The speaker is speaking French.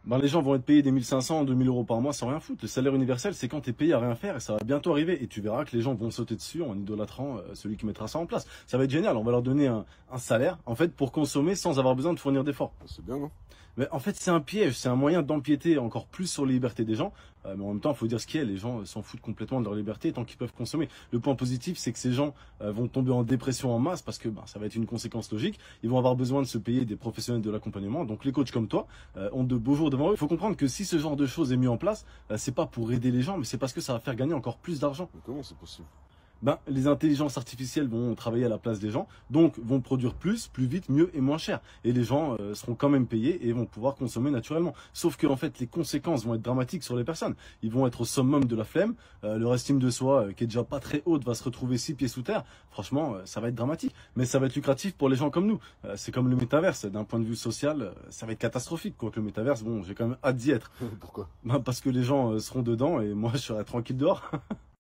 Ben, les gens vont être payés des 1500, 2000 euros par mois sans rien foutre. Le salaire universel, c'est quand tu es payé à rien faire et ça va bientôt arriver. Et tu verras que les gens vont sauter dessus en idolâtrant celui qui mettra ça en place. Ça va être génial. On va leur donner un salaire, en fait, pour consommer sans avoir besoin de fournir d'efforts. C'est bien, non? Mais en fait, c'est un piège. C'est un moyen d'empiéter encore plus sur les libertés des gens. Mais en même temps, il faut dire ce qu'il y a. Les gens s'en foutent complètement de leur liberté tant qu'ils peuvent consommer. Le point positif, c'est que ces gens vont tomber en dépression en masse parce que ça va être une conséquence logique. Ils vont avoir besoin de se payer des professionnels de l'accompagnement. Donc les coachs comme toi ont de beaux jours devant eux. Il faut comprendre que si ce genre de choses est mis en place, c'est pas pour aider les gens, mais c'est parce que ça va faire gagner encore plus d'argent. Mais comment c'est possible? Les intelligences artificielles vont travailler à la place des gens, donc vont produire plus, plus vite, mieux et moins cher. Et les gens seront quand même payés et vont pouvoir consommer naturellement. Sauf que en fait, les conséquences vont être dramatiques sur les personnes. Ils vont être au summum de la flemme. Leur estime de soi, qui est déjà pas très haute, va se retrouver 6 pieds sous terre. Franchement, ça va être dramatique. Mais ça va être lucratif pour les gens comme nous. C'est comme le métaverse. D'un point de vue social, ça va être catastrophique. Quoique le métaverse, bon, j'ai quand même hâte d'y être. Pourquoi? Parce que les gens seront dedans et moi, je serai tranquille dehors.